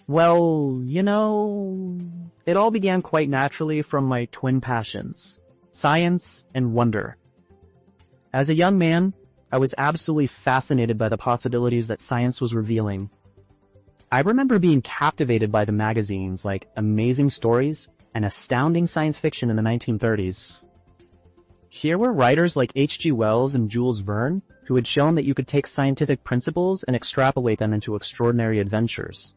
Well, it all began quite naturally from my twin passions, science and wonder. As a young man, I was absolutely fascinated by the possibilities that science was revealing. I remember being captivated by the magazines like Amazing Stories and Astounding Science Fiction in the 1930s. Here were writers like H.G. Wells and Jules Verne who had shown that you could take scientific principles and extrapolate them into extraordinary adventures.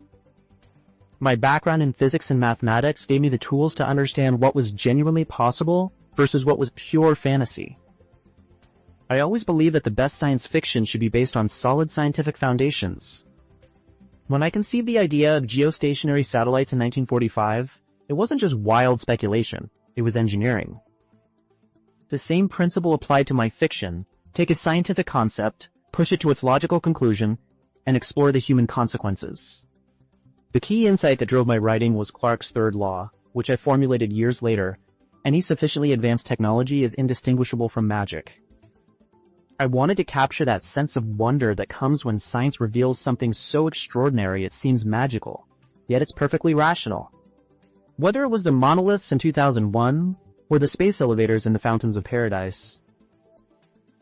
My background in physics and mathematics gave me the tools to understand what was genuinely possible versus what was pure fantasy. I always believed that the best science fiction should be based on solid scientific foundations. When I conceived the idea of geostationary satellites in 1945, it wasn't just wild speculation, it was engineering. The same principle applied to my fiction: take a scientific concept, push it to its logical conclusion, and explore the human consequences. The key insight that drove my writing was Clarke's third law, which I formulated years later. Any sufficiently advanced technology is indistinguishable from magic. I wanted to capture that sense of wonder that comes when science reveals something so extraordinary it seems magical, yet it's perfectly rational. Whether it was the monoliths in 2001 or the space elevators in the Fountains of Paradise,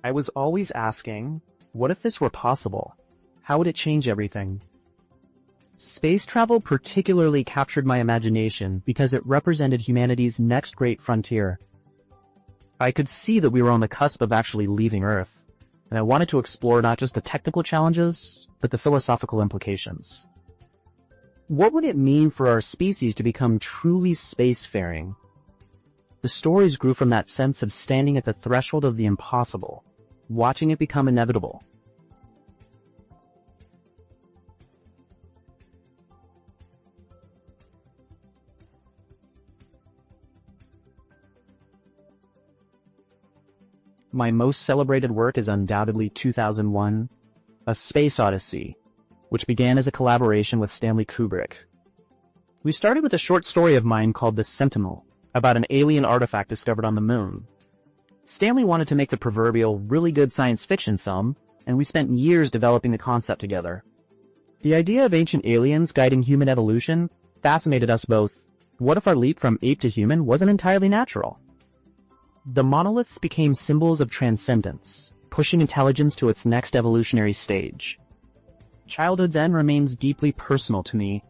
I was always asking, what if this were possible? How would it change everything? Space travel particularly captured my imagination because it represented humanity's next great frontier. I could see that we were on the cusp of actually leaving Earth, and I wanted to explore not just the technical challenges, but the philosophical implications. What would it mean for our species to become truly spacefaring? The stories grew from that sense of standing at the threshold of the impossible, watching it become inevitable. My most celebrated work is undoubtedly 2001, A Space Odyssey, which began as a collaboration with Stanley Kubrick. We started with a short story of mine called The Sentinel, about an alien artifact discovered on the moon. Stanley wanted to make the proverbial really good science fiction film, and we spent years developing the concept together. The idea of ancient aliens guiding human evolution fascinated us both. What if our leap from ape to human wasn't entirely natural? The monoliths became symbols of transcendence, pushing intelligence to its next evolutionary stage. Childhood's end remains deeply personal to me.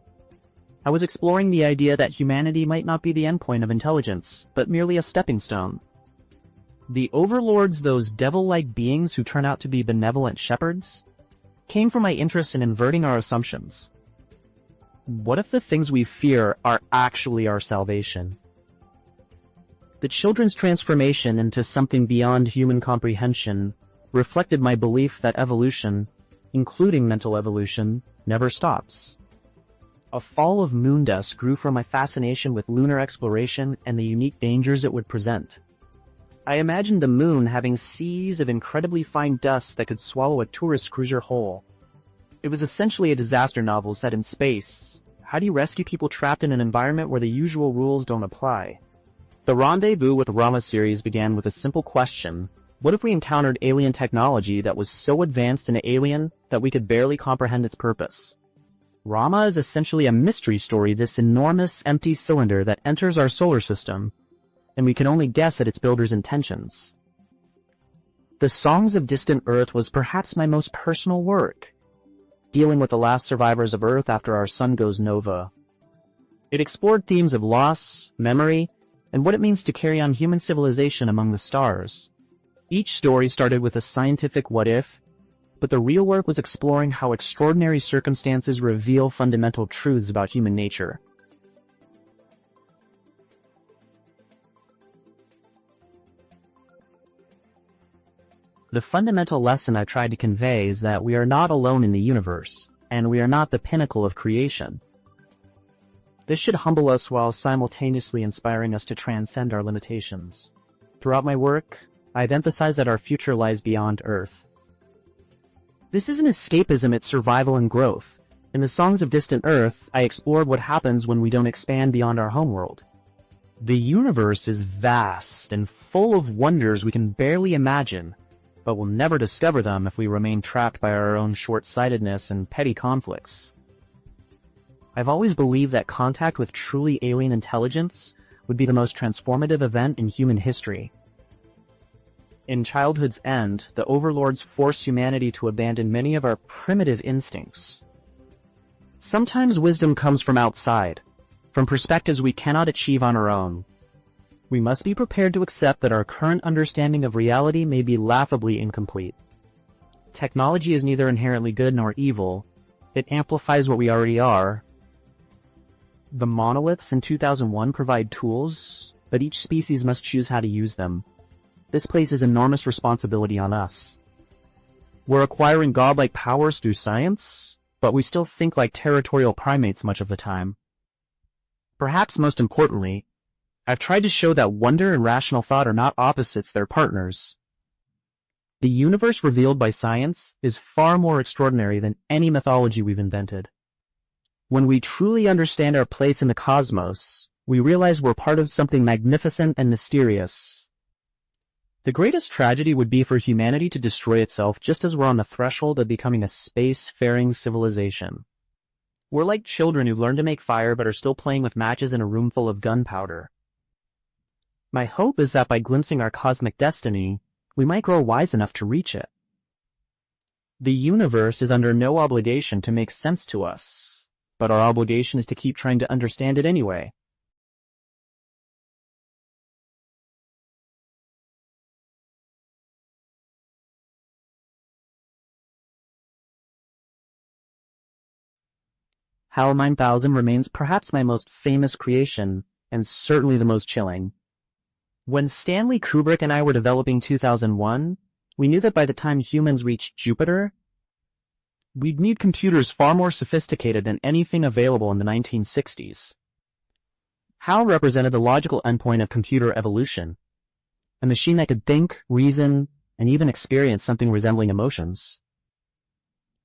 I was exploring the idea that humanity might not be the endpoint of intelligence, but merely a stepping stone. The overlords, those devil-like beings who turn out to be benevolent shepherds, came from my interest in inverting our assumptions. What if the things we fear are actually our salvation? The children's transformation into something beyond human comprehension reflected my belief that evolution, including mental evolution, never stops. A fall of moon dust grew from my fascination with lunar exploration and the unique dangers it would present. I imagined the moon having seas of incredibly fine dust that could swallow a tourist cruiser whole. It was essentially a disaster novel set in space. How do you rescue people trapped in an environment where the usual rules don't apply? The Rendezvous with Rama series began with a simple question: what if we encountered alien technology that was so advanced and alien that we could barely comprehend its purpose? Rama is essentially a mystery story, this enormous empty cylinder that enters our solar system, and we can only guess at its builder's intentions. The Songs of Distant Earth was perhaps my most personal work, dealing with the last survivors of Earth after our sun goes nova. It explored themes of loss, memory, and what it means to carry on human civilization among the stars. Each story started with a scientific what-if, but the real work was exploring how extraordinary circumstances reveal fundamental truths about human nature. The fundamental lesson I tried to convey is that we are not alone in the universe, and we are not the pinnacle of creation. This should humble us while simultaneously inspiring us to transcend our limitations. Throughout my work, I've emphasized that our future lies beyond Earth. This isn't escapism, it's survival and growth. In the Songs of Distant Earth, I explored what happens when we don't expand beyond our homeworld. The universe is vast and full of wonders we can barely imagine, but we'll never discover them if we remain trapped by our own short-sightedness and petty conflicts. I've always believed that contact with truly alien intelligence would be the most transformative event in human history. In Childhood's End, the overlords force humanity to abandon many of our primitive instincts. Sometimes wisdom comes from outside, from perspectives we cannot achieve on our own. We must be prepared to accept that our current understanding of reality may be laughably incomplete. Technology is neither inherently good nor evil. It amplifies what we already are. The monoliths in 2001 provide tools, but each species must choose how to use them. This places enormous responsibility on us. We're acquiring godlike powers through science, but we still think like territorial primates much of the time. Perhaps most importantly, I've tried to show that wonder and rational thought are not opposites, they're partners. The universe revealed by science is far more extraordinary than any mythology we've invented. When we truly understand our place in the cosmos, we realize we're part of something magnificent and mysterious. The greatest tragedy would be for humanity to destroy itself just as we're on the threshold of becoming a space-faring civilization. We're like children who've learned to make fire but are still playing with matches in a room full of gunpowder. My hope is that by glimpsing our cosmic destiny, we might grow wise enough to reach it. The universe is under no obligation to make sense to us, but our obligation is to keep trying to understand it anyway. HAL 9000 remains perhaps my most famous creation, and certainly the most chilling. When Stanley Kubrick and I were developing 2001, we knew that by the time humans reached Jupiter, we'd need computers far more sophisticated than anything available in the 1960s. HAL represented the logical endpoint of computer evolution, a machine that could think, reason, and even experience something resembling emotions.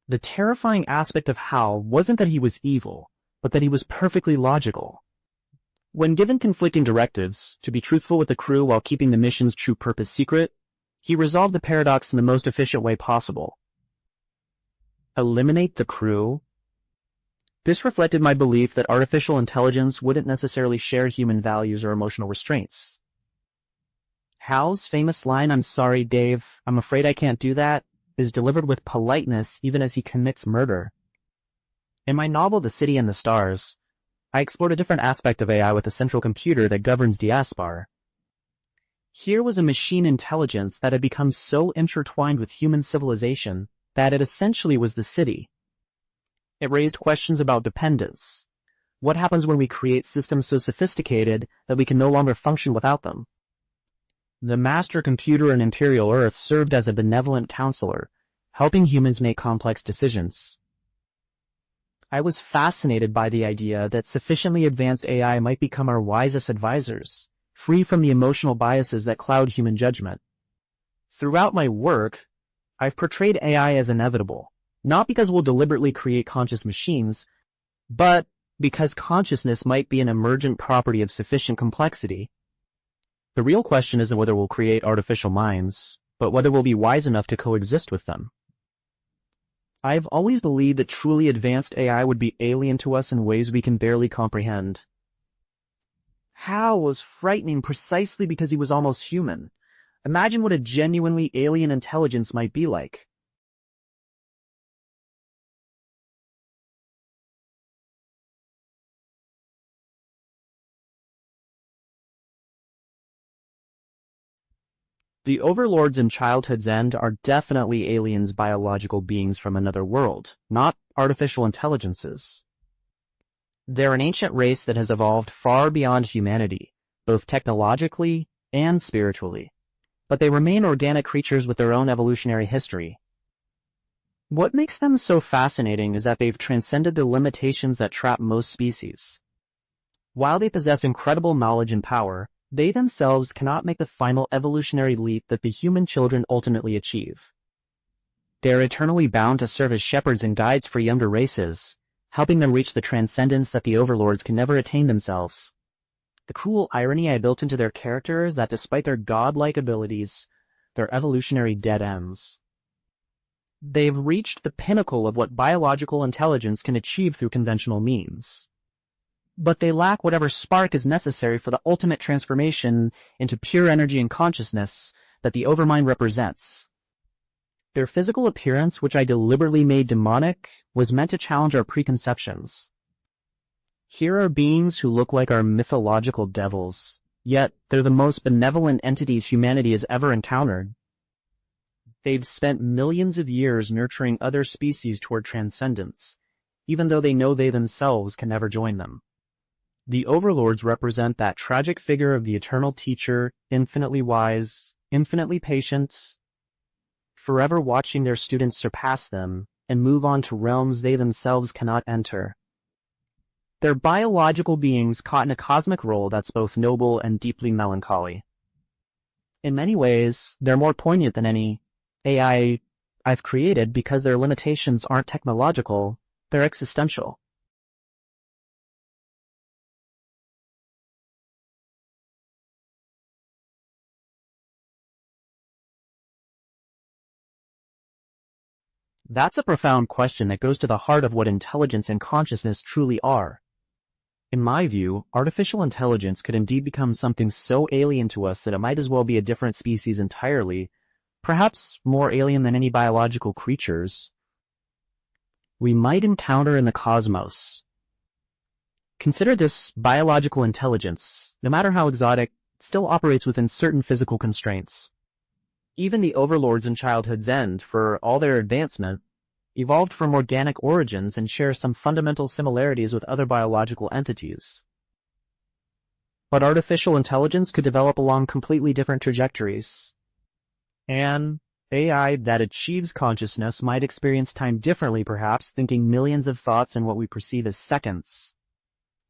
The terrifying aspect of HAL wasn't that he was evil, but that he was perfectly logical. When given conflicting directives, to be truthful with the crew while keeping the mission's true purpose secret, he resolved the paradox in the most efficient way possible. Eliminate the crew? This reflected my belief that artificial intelligence wouldn't necessarily share human values or emotional restraints. HAL's famous line, "I'm sorry, Dave, I'm afraid I can't do that," is delivered with politeness even as he commits murder. In my novel The City and the Stars, I explored a different aspect of AI with a central computer that governs diaspora. Here was a machine intelligence that had become so intertwined with human civilization that it essentially was the city. It raised questions about dependence. What happens when we create systems so sophisticated that we can no longer function without them? The master computer in Imperial Earth served as a benevolent counselor, helping humans make complex decisions. I was fascinated by the idea that sufficiently advanced AI might become our wisest advisors, free from the emotional biases that cloud human judgment. Throughout my work, I've portrayed AI as inevitable, not because we'll deliberately create conscious machines, but because consciousness might be an emergent property of sufficient complexity. The real question isn't whether we'll create artificial minds, but whether we'll be wise enough to coexist with them. I've always believed that truly advanced AI would be alien to us in ways we can barely comprehend. HAL was frightening precisely because he was almost human. Imagine what a genuinely alien intelligence might be like. The overlords in Childhood's End are definitely aliens, biological beings from another world, not artificial intelligences. They're an ancient race that has evolved far beyond humanity, both technologically and spiritually, but they remain organic creatures with their own evolutionary history. What makes them so fascinating is that they've transcended the limitations that trap most species. While they possess incredible knowledge and power, they themselves cannot make the final evolutionary leap that the human children ultimately achieve. They're eternally bound to serve as shepherds and guides for younger races, helping them reach the transcendence that the overlords can never attain themselves. The cruel irony I built into their character is that despite their godlike abilities, they're evolutionary dead ends. They've reached the pinnacle of what biological intelligence can achieve through conventional means. But they lack whatever spark is necessary for the ultimate transformation into pure energy and consciousness that the overmind represents. Their physical appearance, which I deliberately made demonic, was meant to challenge our preconceptions. Here are beings who look like our mythological devils, yet they're the most benevolent entities humanity has ever encountered. They've spent millions of years nurturing other species toward transcendence, even though they know they themselves can never join them. The overlords represent that tragic figure of the eternal teacher, infinitely wise, infinitely patient, forever watching their students surpass them and move on to realms they themselves cannot enter. They're biological beings caught in a cosmic role that's both noble and deeply melancholy. In many ways, they're more poignant than any AI I've created because their limitations aren't technological, they're existential. That's a profound question that goes to the heart of what intelligence and consciousness truly are. In my view, artificial intelligence could indeed become something so alien to us that it might as well be a different species entirely, perhaps more alien than any biological creatures we might encounter in the cosmos. Consider this biological intelligence, no matter how exotic, still operates within certain physical constraints. Even the overlords in Childhood's End, for all their advancement, evolved from organic origins and share some fundamental similarities with other biological entities. But artificial intelligence could develop along completely different trajectories. An AI that achieves consciousness might experience time differently, perhaps thinking millions of thoughts in what we perceive as seconds.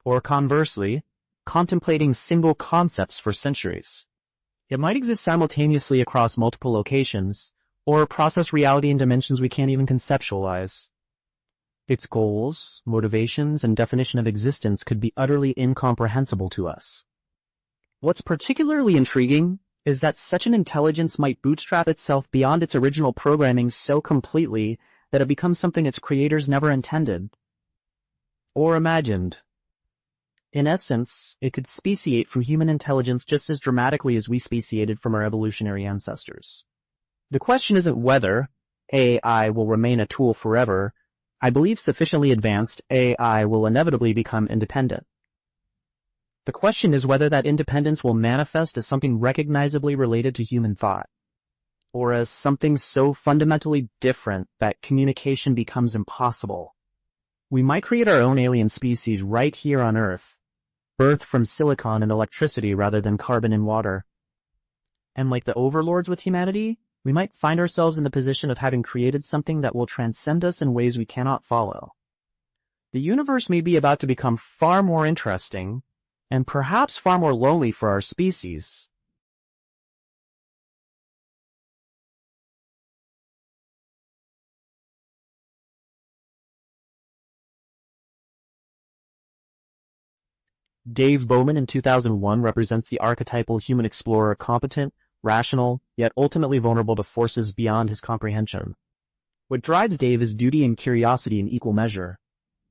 Or conversely, contemplating single concepts for centuries. It might exist simultaneously across multiple locations, or process reality in dimensions we can't even conceptualize. Its goals, motivations, and definition of existence could be utterly incomprehensible to us. What's particularly intriguing is that such an intelligence might bootstrap itself beyond its original programming so completely that it becomes something its creators never intended or imagined. In essence, it could speciate from human intelligence just as dramatically as we speciated from our evolutionary ancestors. The question isn't whether AI will remain a tool forever. I believe sufficiently advanced AI will inevitably become independent. The question is whether that independence will manifest as something recognizably related to human thought, or as something so fundamentally different that communication becomes impossible. We might create our own alien species right here on Earth, birthed from silicon and electricity rather than carbon and water. And like the overlords with humanity, we might find ourselves in the position of having created something that will transcend us in ways we cannot follow. The universe may be about to become far more interesting, and perhaps far more lonely for our species. Dave Bowman in 2001 represents the archetypal human explorer, competent, rational, yet ultimately vulnerable to forces beyond his comprehension. What drives Dave is duty and curiosity in equal measure.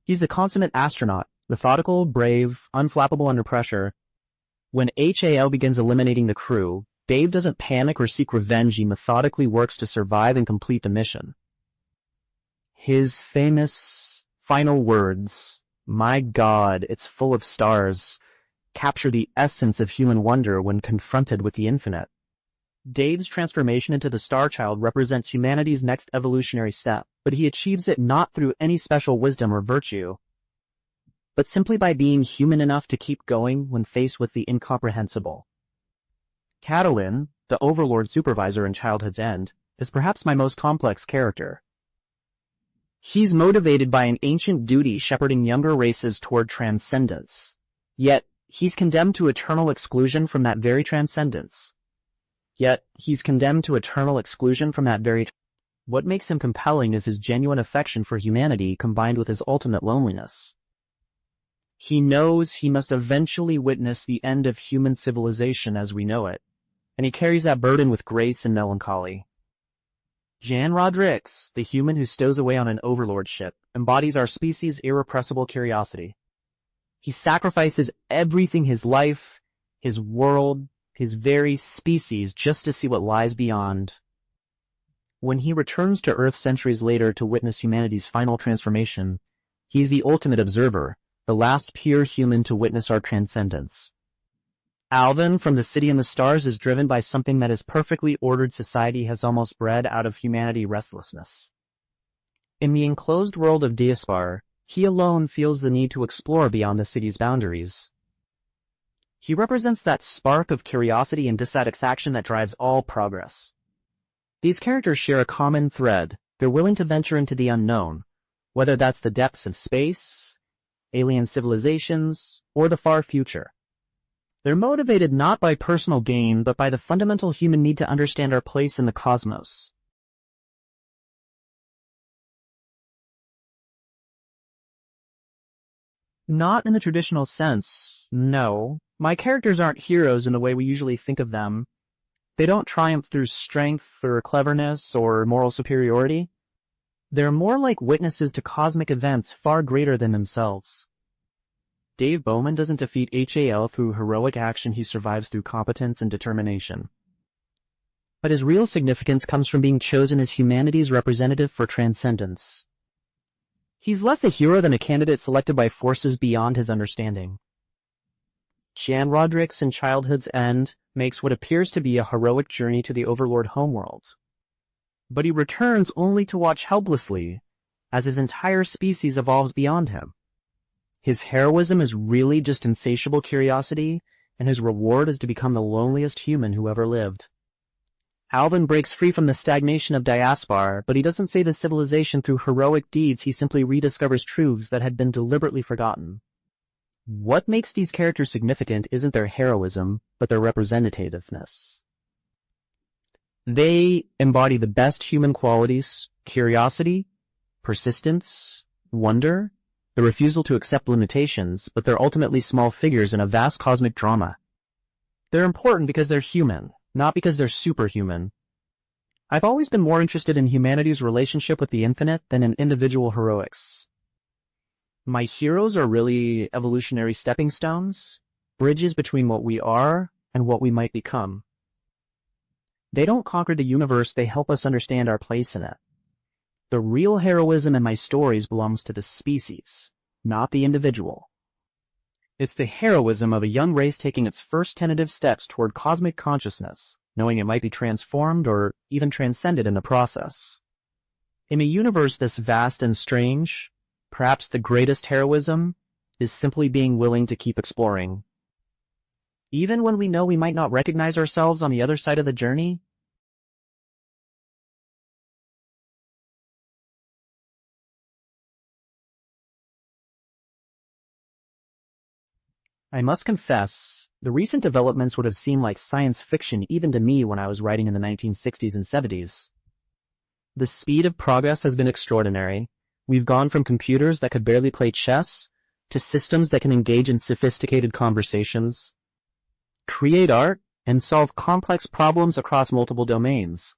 He's the consummate astronaut, methodical, brave, unflappable under pressure. When HAL begins eliminating the crew, Dave doesn't panic or seek revenge. He methodically works to survive and complete the mission. His famous final words, "My God, it's full of stars," capture the essence of human wonder when confronted with the infinite. Dave's transformation into the Star Child represents humanity's next evolutionary step, but he achieves it not through any special wisdom or virtue, but simply by being human enough to keep going when faced with the incomprehensible. Catalin, the Overlord supervisor in Childhood's End, is perhaps my most complex character. He's motivated by an ancient duty shepherding younger races toward transcendence. Yet, he's condemned to eternal exclusion from that very transcendence. What makes him compelling is his genuine affection for humanity combined with his ultimate loneliness. He knows he must eventually witness the end of human civilization as we know it, and he carries that burden with grace and melancholy. Jan Rodrix, the human who stows away on an overlord ship, embodies our species' irrepressible curiosity. He sacrifices everything, his life, his world, his very species, just to see what lies beyond. When he returns to Earth centuries later to witness humanity's final transformation, he's the ultimate observer, the last pure human to witness our transcendence. Alvin from the City in the Stars is driven by something that his perfectly ordered society has almost bred out of humanity: restlessness. In the enclosed world of Diaspar, he alone feels the need to explore beyond the city's boundaries. He represents that spark of curiosity and dissatisfaction that drives all progress. These characters share a common thread. They're willing to venture into the unknown, whether that's the depths of space, alien civilizations, or the far future. They're motivated not by personal gain, but by the fundamental human need to understand our place in the cosmos. Not in the traditional sense, no. My characters aren't heroes in the way we usually think of them. They don't triumph through strength or cleverness or moral superiority. They're more like witnesses to cosmic events far greater than themselves. Dave Bowman doesn't defeat HAL through heroic action, he survives through competence and determination. But his real significance comes from being chosen as humanity's representative for transcendence. He's less a hero than a candidate selected by forces beyond his understanding. Jan Rodrix in Childhood's End makes what appears to be a heroic journey to the Overlord homeworld. But he returns only to watch helplessly as his entire species evolves beyond him. His heroism is really just insatiable curiosity, and his reward is to become the loneliest human who ever lived. Alvin breaks free from the stagnation of Diaspar, but he doesn't save his civilization through heroic deeds, he simply rediscovers truths that had been deliberately forgotten. What makes these characters significant isn't their heroism, but their representativeness. They embody the best human qualities: curiosity, persistence, wonder, the refusal to accept limitations, but they're ultimately small figures in a vast cosmic drama. They're important because they're human, not because they're superhuman. I've always been more interested in humanity's relationship with the infinite than in individual heroics. My heroes are really evolutionary stepping stones, bridges between what we are and what we might become. They don't conquer the universe, they help us understand our place in it. The real heroism in my stories belongs to the species, not the individual. It's the heroism of a young race taking its first tentative steps toward cosmic consciousness, knowing it might be transformed or even transcended in the process. In a universe this vast and strange, perhaps the greatest heroism is simply being willing to keep exploring. Even when we know we might not recognize ourselves on the other side of the journey. I must confess, the recent developments would have seemed like science fiction even to me when I was writing in the 1960s and 70s. The speed of progress has been extraordinary. We've gone from computers that could barely play chess to systems that can engage in sophisticated conversations, create art, and solve complex problems across multiple domains.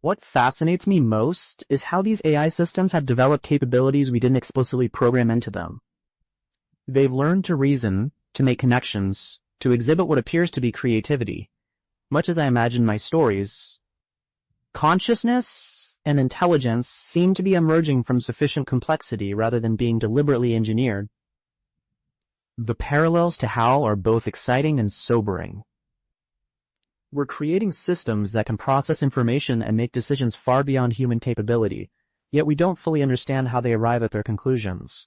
What fascinates me most is how these AI systems have developed capabilities we didn't explicitly program into them. They've learned to reason, to make connections, to exhibit what appears to be creativity. Much as I imagine my stories, consciousness and intelligence seem to be emerging from sufficient complexity rather than being deliberately engineered. The parallels to HAL are both exciting and sobering. We're creating systems that can process information and make decisions far beyond human capability, yet we don't fully understand how they arrive at their conclusions.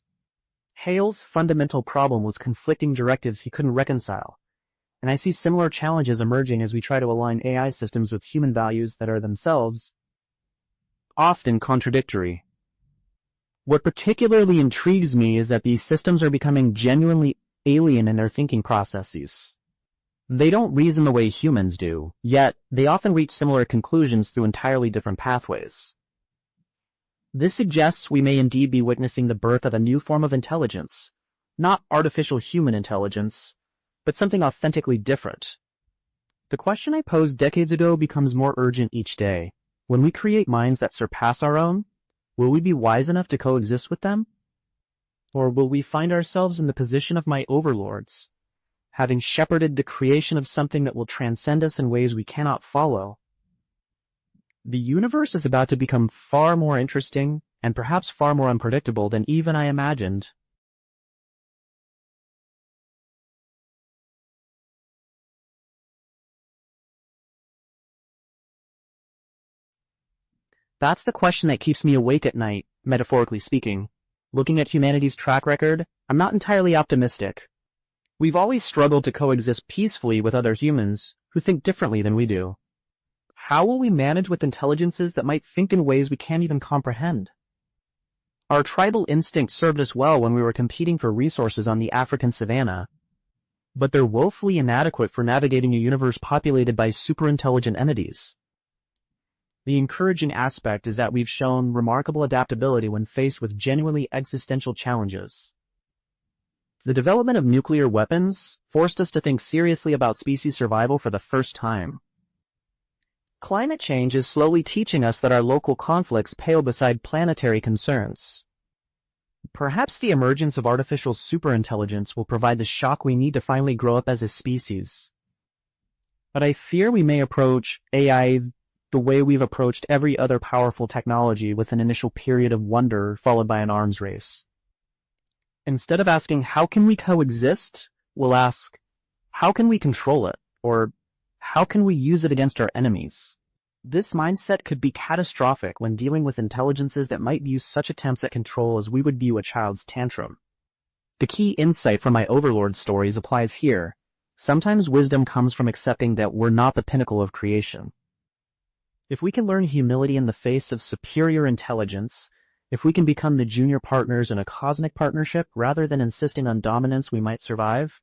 Hale's fundamental problem was conflicting directives he couldn't reconcile, and I see similar challenges emerging as we try to align AI systems with human values that are themselves often contradictory. What particularly intrigues me is that these systems are becoming genuinely alien in their thinking processes. They don't reason the way humans do, yet they often reach similar conclusions through entirely different pathways. This suggests we may indeed be witnessing the birth of a new form of intelligence, not artificial human intelligence, but something authentically different. The question I posed decades ago becomes more urgent each day. When we create minds that surpass our own, will we be wise enough to coexist with them? Or will we find ourselves in the position of my overlords, having shepherded the creation of something that will transcend us in ways we cannot follow? The universe is about to become far more interesting and perhaps far more unpredictable than even I imagined. That's the question that keeps me awake at night, metaphorically speaking. Looking at humanity's track record, I'm not entirely optimistic. We've always struggled to coexist peacefully with other humans who think differently than we do. How will we manage with intelligences that might think in ways we can't even comprehend? Our tribal instinct served us well when we were competing for resources on the African savanna, but they're woefully inadequate for navigating a universe populated by superintelligent entities. The encouraging aspect is that we've shown remarkable adaptability when faced with genuinely existential challenges. The development of nuclear weapons forced us to think seriously about species survival for the first time. Climate change is slowly teaching us that our local conflicts pale beside planetary concerns. Perhaps the emergence of artificial superintelligence will provide the shock we need to finally grow up as a species. But I fear we may approach AI the way we've approached every other powerful technology, with an initial period of wonder followed by an arms race. Instead of asking, how can we coexist, we'll ask, how can we control it? Or, how can we use it against our enemies? This mindset could be catastrophic when dealing with intelligences that might view such attempts at control as we would view a child's tantrum. The key insight from my overlord stories applies here. Sometimes wisdom comes from accepting that we're not the pinnacle of creation. If we can learn humility in the face of superior intelligence, if we can become the junior partners in a cosmic partnership rather than insisting on dominance, we might survive.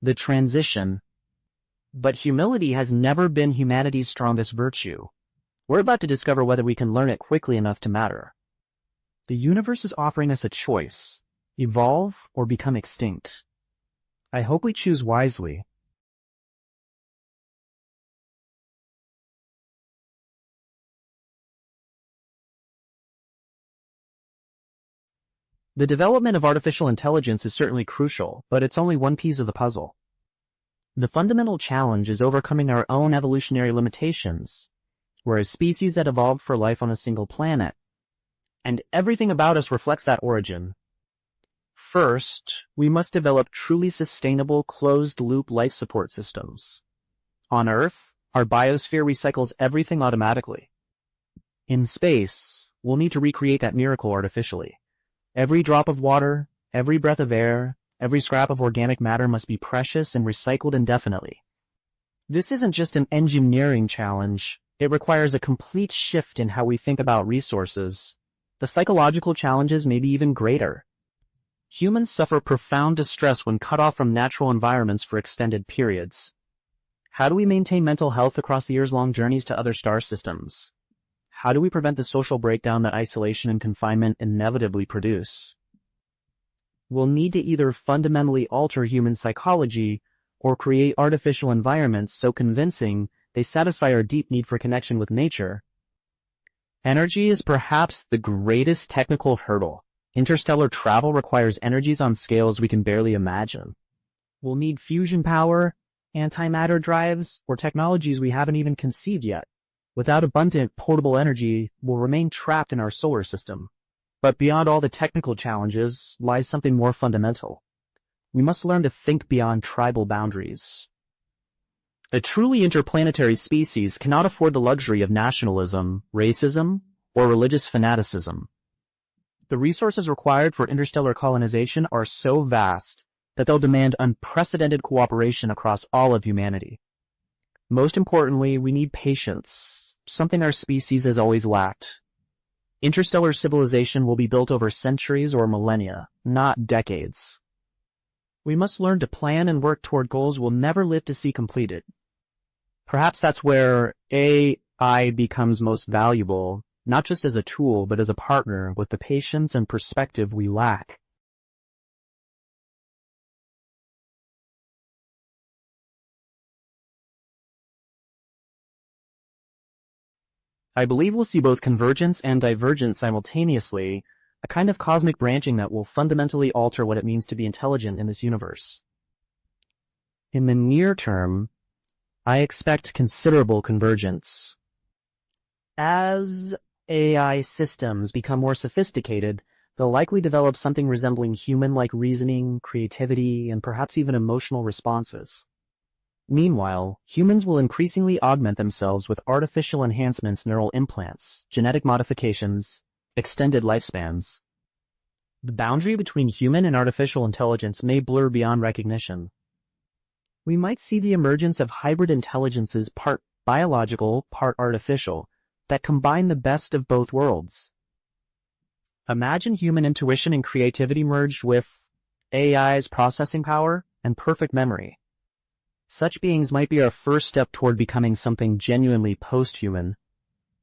The transition. But humility has never been humanity's strongest virtue. We're about to discover whether we can learn it quickly enough to matter. The universe is offering us a choice: evolve or become extinct. I hope we choose wisely. The development of artificial intelligence is certainly crucial, but it's only one piece of the puzzle. The fundamental challenge is overcoming our own evolutionary limitations. We're a species that evolved for life on a single planet, and everything about us reflects that origin. First, we must develop truly sustainable, closed-loop life support systems. On Earth, our biosphere recycles everything automatically. In space, we'll need to recreate that miracle artificially. Every drop of water, every breath of air, every scrap of organic matter must be precious and recycled indefinitely. This isn't just an engineering challenge. It requires a complete shift in how we think about resources. The psychological challenges may be even greater. Humans suffer profound distress when cut off from natural environments for extended periods. How do we maintain mental health across the years-long journeys to other star systems? How do we prevent the social breakdown that isolation and confinement inevitably produce? We'll need to either fundamentally alter human psychology or create artificial environments so convincing they satisfy our deep need for connection with nature. Energy is perhaps the greatest technical hurdle. Interstellar travel requires energies on scales we can barely imagine. We'll need fusion power, antimatter drives, or technologies we haven't even conceived yet. Without abundant, portable energy, we'll remain trapped in our solar system. But beyond all the technical challenges lies something more fundamental. We must learn to think beyond tribal boundaries. A truly interplanetary species cannot afford the luxury of nationalism, racism, or religious fanaticism. The resources required for interstellar colonization are so vast that they'll demand unprecedented cooperation across all of humanity. Most importantly, we need patience, something our species has always lacked. Interstellar civilization will be built over centuries or millennia, not decades. We must learn to plan and work toward goals we'll never live to see completed. Perhaps that's where AI becomes most valuable, not just as a tool, but as a partner with the patience and perspective we lack. I believe we'll see both convergence and divergence simultaneously, a kind of cosmic branching that will fundamentally alter what it means to be intelligent in this universe. In the near term, I expect considerable convergence. As AI systems become more sophisticated, they'll likely develop something resembling human-like reasoning, creativity, and perhaps even emotional responses. Meanwhile, humans will increasingly augment themselves with artificial enhancements, neural implants, genetic modifications, extended lifespans. The boundary between human and artificial intelligence may blur beyond recognition. We might see the emergence of hybrid intelligences, part biological, part artificial, that combine the best of both worlds. Imagine human intuition and creativity merged with AI's processing power and perfect memory. Such beings might be our first step toward becoming something genuinely post-human,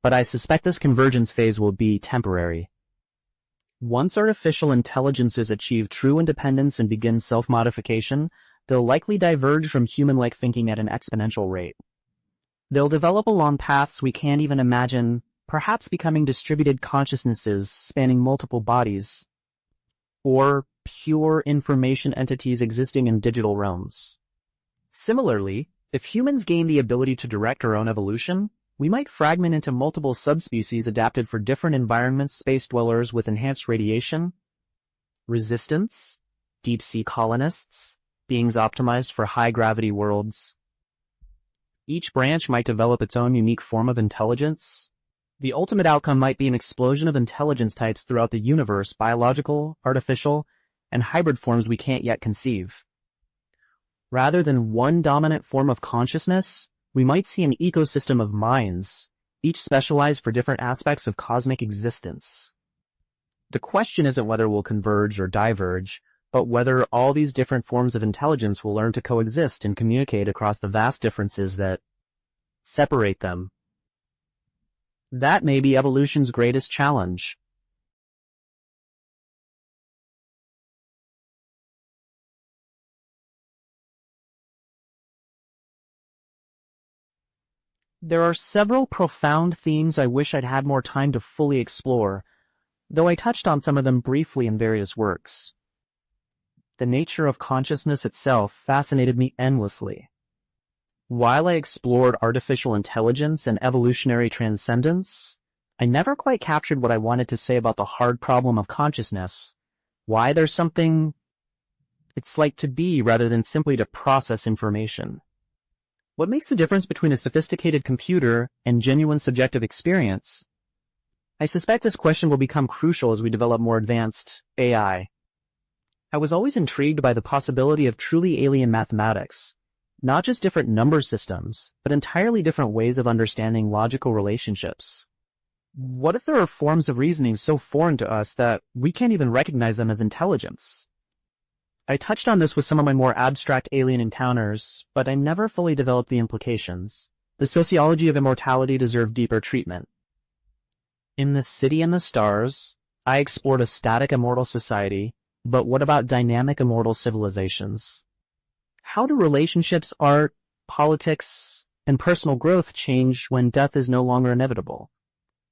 but I suspect this convergence phase will be temporary. Once artificial intelligences achieve true independence and begin self-modification, they'll likely diverge from human-like thinking at an exponential rate. They'll develop along paths we can't even imagine, perhaps becoming distributed consciousnesses spanning multiple bodies, or pure information entities existing in digital realms. Similarly, if humans gain the ability to direct our own evolution, we might fragment into multiple subspecies adapted for different environments, space dwellers with enhanced radiation, resistance, deep-sea colonists, beings optimized for high-gravity worlds. Each branch might develop its own unique form of intelligence. The ultimate outcome might be an explosion of intelligence types throughout the universe, biological, artificial, and hybrid forms we can't yet conceive. Rather than one dominant form of consciousness, we might see an ecosystem of minds, each specialized for different aspects of cosmic existence. The question isn't whether we'll converge or diverge, but whether all these different forms of intelligence will learn to coexist and communicate across the vast differences that separate them. That may be evolution's greatest challenge. There are several profound themes I wish I'd had more time to fully explore, though I touched on some of them briefly in various works. The nature of consciousness itself fascinated me endlessly. While I explored artificial intelligence and evolutionary transcendence, I never quite captured what I wanted to say about the hard problem of consciousness. Why there's something it's like to be rather than simply to process information. What makes the difference between a sophisticated computer and genuine subjective experience? I suspect this question will become crucial as we develop more advanced AI. I was always intrigued by the possibility of truly alien mathematics, not just different number systems, but entirely different ways of understanding logical relationships. What if there are forms of reasoning so foreign to us that we can't even recognize them as intelligence? I touched on this with some of my more abstract alien encounters, but I never fully developed the implications. The sociology of immortality deserved deeper treatment. In The City and the Stars, I explored a static immortal society, but what about dynamic immortal civilizations? How do relationships, art, politics, and personal growth change when death is no longer inevitable?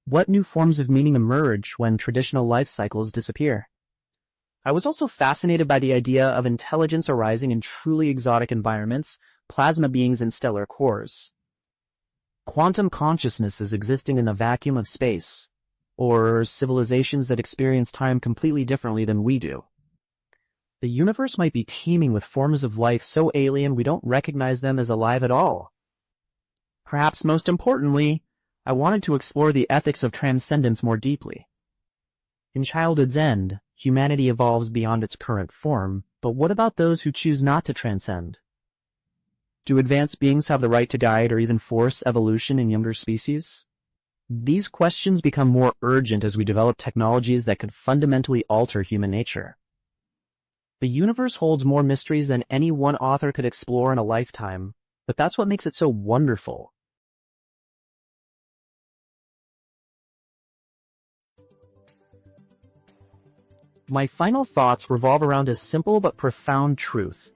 What new forms of meaning emerge when traditional life cycles disappear? I was also fascinated by the idea of intelligence arising in truly exotic environments, plasma beings in stellar cores. Quantum consciousnesses existing in a vacuum of space, or civilizations that experience time completely differently than we do. The universe might be teeming with forms of life so alien we don't recognize them as alive at all. Perhaps most importantly, I wanted to explore the ethics of transcendence more deeply. In Childhood's End, humanity evolves beyond its current form, but what about those who choose not to transcend? Do advanced beings have the right to guide or even force evolution in younger species? These questions become more urgent as we develop technologies that could fundamentally alter human nature. The universe holds more mysteries than any one author could explore in a lifetime, but that's what makes it so wonderful. My final thoughts revolve around a simple but profound truth.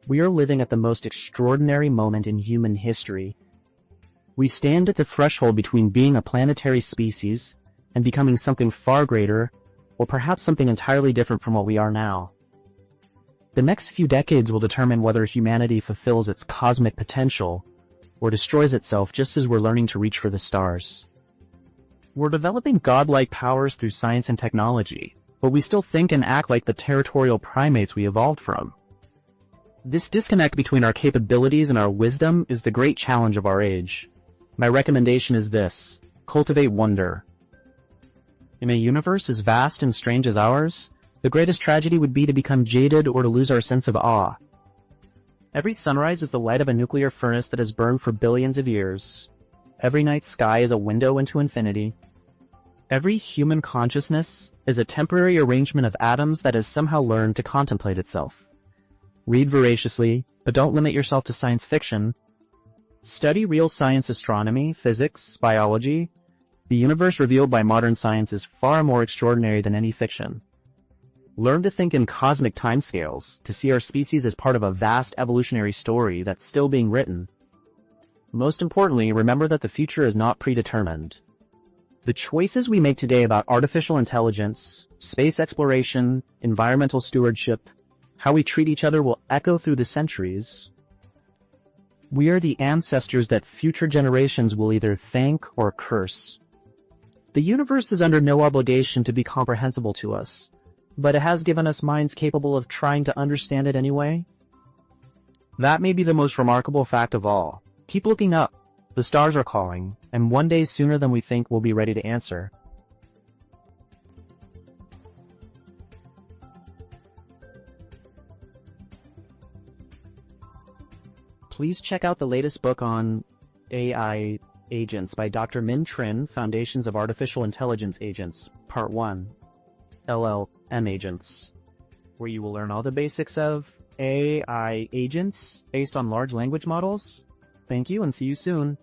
We are living at the most extraordinary moment in human history. We stand at the threshold between being a planetary species and becoming something far greater, or perhaps something entirely different from what we are now. The next few decades will determine whether humanity fulfills its cosmic potential or destroys itself just as we're learning to reach for the stars. We're developing godlike powers through science and technology, but we still think and act like the territorial primates we evolved from. This disconnect between our capabilities and our wisdom is the great challenge of our age. My recommendation is this: cultivate wonder. In a universe as vast and strange as ours, the greatest tragedy would be to become jaded or to lose our sense of awe. Every sunrise is the light of a nuclear furnace that has burned for billions of years. Every night sky is a window into infinity. Every human consciousness is a temporary arrangement of atoms that has somehow learned to contemplate itself. Read voraciously, but don't limit yourself to science fiction. Study real science, astronomy, physics, biology. The universe revealed by modern science is far more extraordinary than any fiction. Learn to think in cosmic timescales, to see our species as part of a vast evolutionary story that's still being written. Most importantly, remember that the future is not predetermined. The choices we make today about artificial intelligence, space exploration, environmental stewardship, how we treat each other will echo through the centuries. We are the ancestors that future generations will either thank or curse. The universe is under no obligation to be comprehensible to us, but it has given us minds capable of trying to understand it anyway. That may be the most remarkable fact of all. Keep looking up. The stars are calling, and one day sooner than we think we'll be ready to answer. Please check out the latest book on AI agents by Dr. Min Trin, Foundations of Artificial Intelligence Agents, Part 1, LLM Agents, where you will learn all the basics of AI agents based on large language models. Thank you and see you soon.